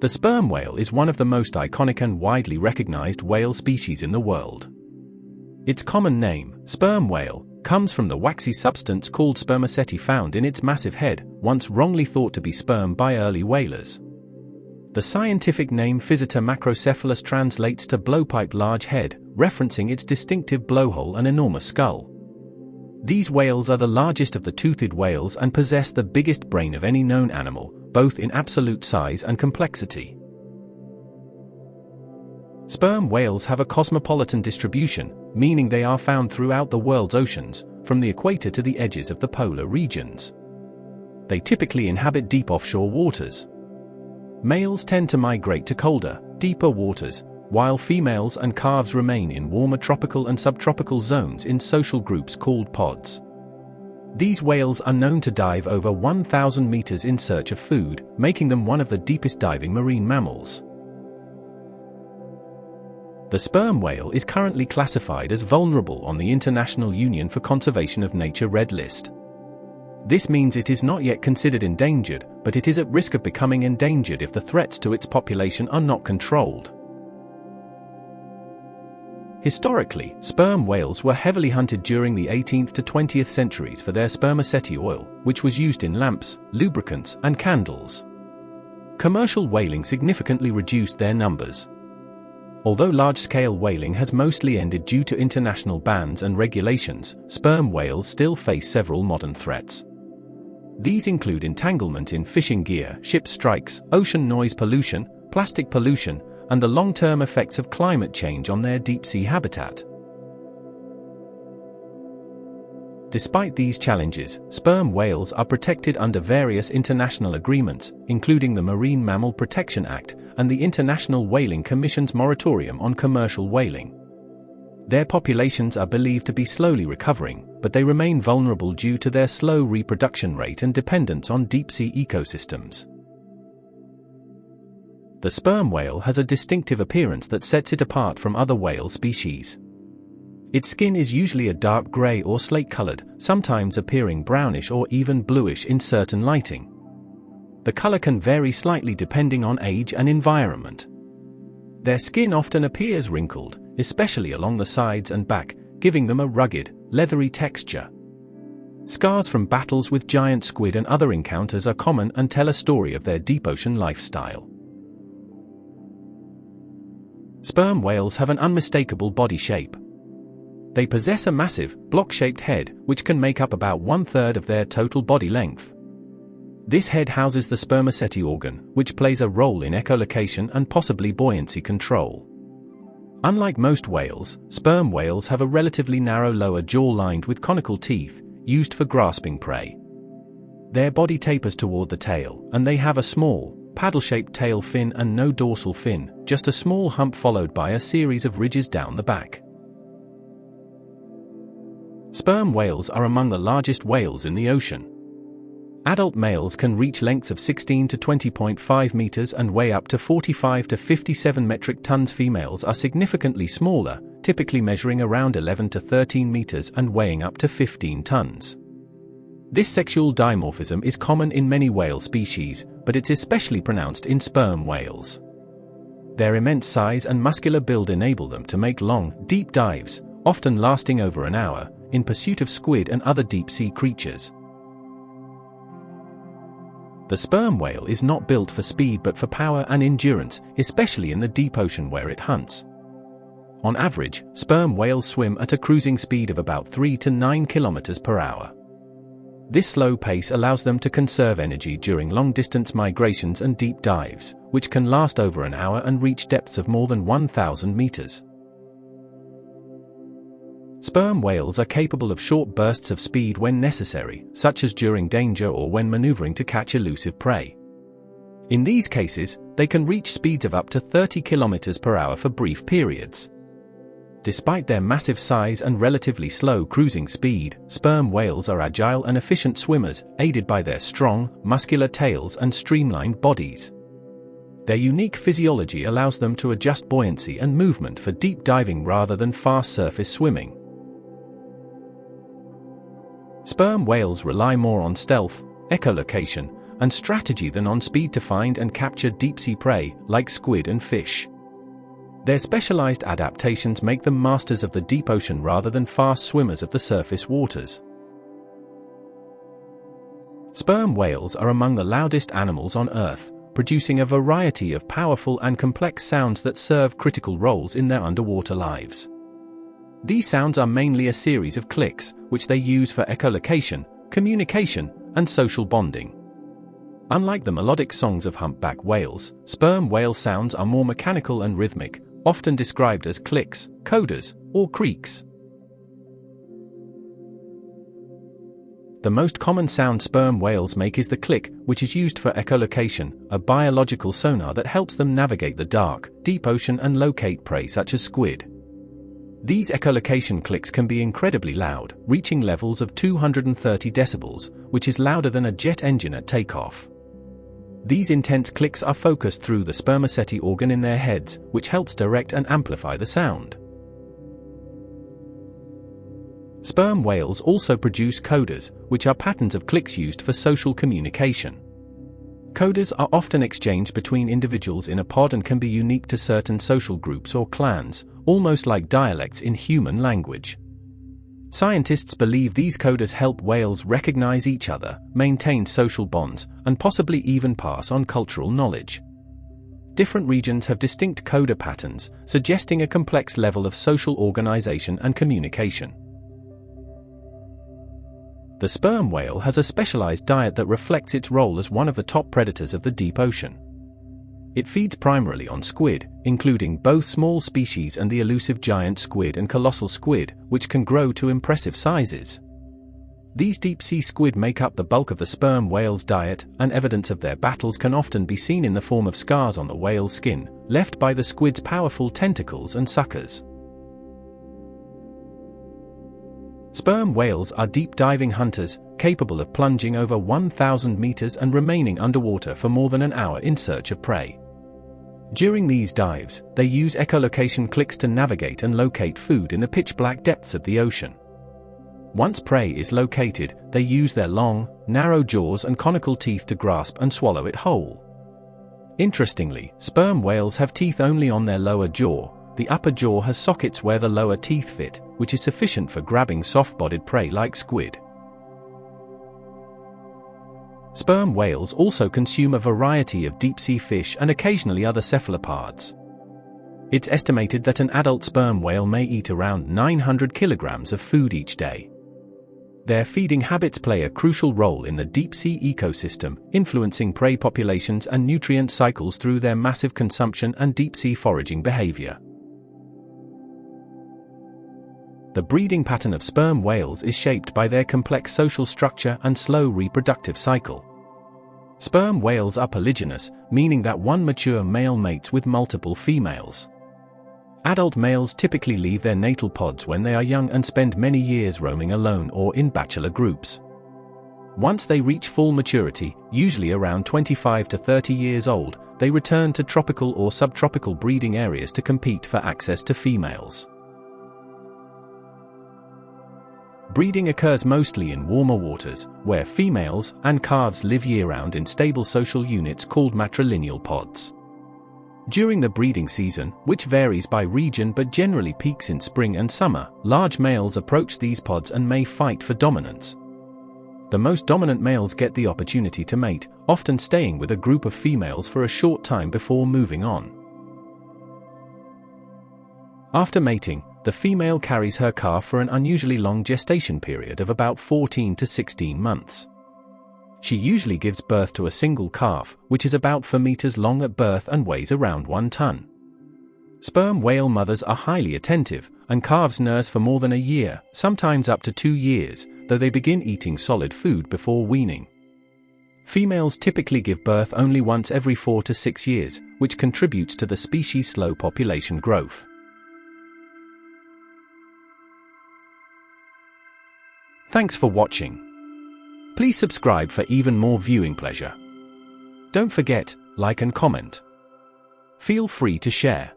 The sperm whale is one of the most iconic and widely recognized whale species in the world. Its common name, sperm whale, comes from the waxy substance called spermaceti found in its massive head, once wrongly thought to be sperm by early whalers. The scientific name Physeter macrocephalus translates to blowpipe large head, referencing its distinctive blowhole and enormous skull. These whales are the largest of the toothed whales and possess the biggest brain of any known animal, both in absolute size and complexity. Sperm whales have a cosmopolitan distribution, meaning they are found throughout the world's oceans, from the equator to the edges of the polar regions. They typically inhabit deep offshore waters. Males tend to migrate to colder, deeper waters, while females and calves remain in warmer tropical and subtropical zones in social groups called pods. These whales are known to dive over 1,000 meters in search of food, making them one of the deepest diving marine mammals. The sperm whale is currently classified as vulnerable on the International Union for Conservation of Nature Red List. This means it is not yet considered endangered, but it is at risk of becoming endangered if the threats to its population are not controlled. Historically, sperm whales were heavily hunted during the 18th to 20th centuries for their spermaceti oil, which was used in lamps, lubricants, and candles. Commercial whaling significantly reduced their numbers. Although large-scale whaling has mostly ended due to international bans and regulations, sperm whales still face several modern threats. These include entanglement in fishing gear, ship strikes, ocean noise pollution, plastic pollution, and the long-term effects of climate change on their deep-sea habitat. Despite these challenges, sperm whales are protected under various international agreements, including the Marine Mammal Protection Act and the International Whaling Commission's moratorium on commercial whaling. Their populations are believed to be slowly recovering, but they remain vulnerable due to their slow reproduction rate and dependence on deep-sea ecosystems. The sperm whale has a distinctive appearance that sets it apart from other whale species. Its skin is usually a dark gray or slate-colored, sometimes appearing brownish or even bluish in certain lighting. The color can vary slightly depending on age and environment. Their skin often appears wrinkled, especially along the sides and back, giving them a rugged, leathery texture. Scars from battles with giant squid and other encounters are common and tell a story of their deep ocean lifestyle. Sperm whales have an unmistakable body shape. They possess a massive, block-shaped head, which can make up about 1/3 of their total body length. This head houses the spermaceti organ, which plays a role in echolocation and possibly buoyancy control. Unlike most whales, sperm whales have a relatively narrow lower jaw lined with conical teeth, used for grasping prey. Their body tapers toward the tail, and they have a small, paddle-shaped tail fin and no dorsal fin, just a small hump followed by a series of ridges down the back. Sperm whales are among the largest whales in the ocean. Adult males can reach lengths of 16 to 20.5 meters and weigh up to 45 to 57 metric tons. Females are significantly smaller, typically measuring around 11 to 13 meters and weighing up to 15 tons. This sexual dimorphism is common in many whale species, but it's especially pronounced in sperm whales. Their immense size and muscular build enable them to make long, deep dives, often lasting over an hour, in pursuit of squid and other deep-sea creatures. The sperm whale is not built for speed but for power and endurance, especially in the deep ocean where it hunts. On average, sperm whales swim at a cruising speed of about 3 to 9 kilometers per hour. This slow pace allows them to conserve energy during long-distance migrations and deep dives, which can last over an hour and reach depths of more than 1,000 meters. Sperm whales are capable of short bursts of speed when necessary, such as during danger or when maneuvering to catch elusive prey. In these cases, they can reach speeds of up to 30 kilometers per hour for brief periods. Despite their massive size and relatively slow cruising speed, sperm whales are agile and efficient swimmers, aided by their strong, muscular tails and streamlined bodies. Their unique physiology allows them to adjust buoyancy and movement for deep diving rather than fast surface swimming. Sperm whales rely more on stealth, echolocation, and strategy than on speed to find and capture deep-sea prey, like squid and fish. Their specialized adaptations make them masters of the deep ocean rather than fast swimmers of the surface waters. Sperm whales are among the loudest animals on Earth, producing a variety of powerful and complex sounds that serve critical roles in their underwater lives. These sounds are mainly a series of clicks, which they use for echolocation, communication, and social bonding. Unlike the melodic songs of humpback whales, sperm whale sounds are more mechanical and rhythmic, often described as clicks, codas, or creaks. The most common sound sperm whales make is the click, which is used for echolocation, a biological sonar that helps them navigate the dark, deep ocean and locate prey such as squid. These echolocation clicks can be incredibly loud, reaching levels of 230 decibels, which is louder than a jet engine at takeoff. These intense clicks are focused through the spermaceti organ in their heads, which helps direct and amplify the sound. Sperm whales also produce codas, which are patterns of clicks used for social communication. Codas are often exchanged between individuals in a pod and can be unique to certain social groups or clans, almost like dialects in human language. Scientists believe these codas help whales recognize each other, maintain social bonds, and possibly even pass on cultural knowledge. Different regions have distinct coda patterns, suggesting a complex level of social organization and communication. The sperm whale has a specialized diet that reflects its role as one of the top predators of the deep ocean. It feeds primarily on squid, including both small species and the elusive giant squid and colossal squid, which can grow to impressive sizes. These deep-sea squid make up the bulk of the sperm whale's diet, and evidence of their battles can often be seen in the form of scars on the whale's skin, left by the squid's powerful tentacles and suckers. Sperm whales are deep-diving hunters, capable of plunging over 1,000 meters and remaining underwater for more than an hour in search of prey. During these dives, they use echolocation clicks to navigate and locate food in the pitch-black depths of the ocean. Once prey is located, they use their long, narrow jaws and conical teeth to grasp and swallow it whole. Interestingly, sperm whales have teeth only on their lower jaw. The upper jaw has sockets where the lower teeth fit, which is sufficient for grabbing soft-bodied prey like squid. Sperm whales also consume a variety of deep-sea fish and occasionally other cephalopods. It's estimated that an adult sperm whale may eat around 900 kilograms of food each day. Their feeding habits play a crucial role in the deep-sea ecosystem, influencing prey populations and nutrient cycles through their massive consumption and deep-sea foraging behavior. The breeding pattern of sperm whales is shaped by their complex social structure and slow reproductive cycle. Sperm whales are polygynous, meaning that one mature male mates with multiple females. Adult males typically leave their natal pods when they are young and spend many years roaming alone or in bachelor groups. Once they reach full maturity, usually around 25 to 30 years old, they return to tropical or subtropical breeding areas to compete for access to females. Breeding occurs mostly in warmer waters, where females and calves live year-round in stable social units called matrilineal pods. During the breeding season, which varies by region but generally peaks in spring and summer, large males approach these pods and may fight for dominance. The most dominant males get the opportunity to mate, often staying with a group of females for a short time before moving on. After mating, the female carries her calf for an unusually long gestation period of about 14 to 16 months. She usually gives birth to a single calf, which is about 4 meters long at birth and weighs around 1 ton. Sperm whale mothers are highly attentive, and calves nurse for more than a year, sometimes up to 2 years, though they begin eating solid food before weaning. Females typically give birth only once every 4 to 6 years, which contributes to the species' slow population growth. Thanks for watching. Please subscribe for even more viewing pleasure. Don't forget, like and comment. Feel free to share.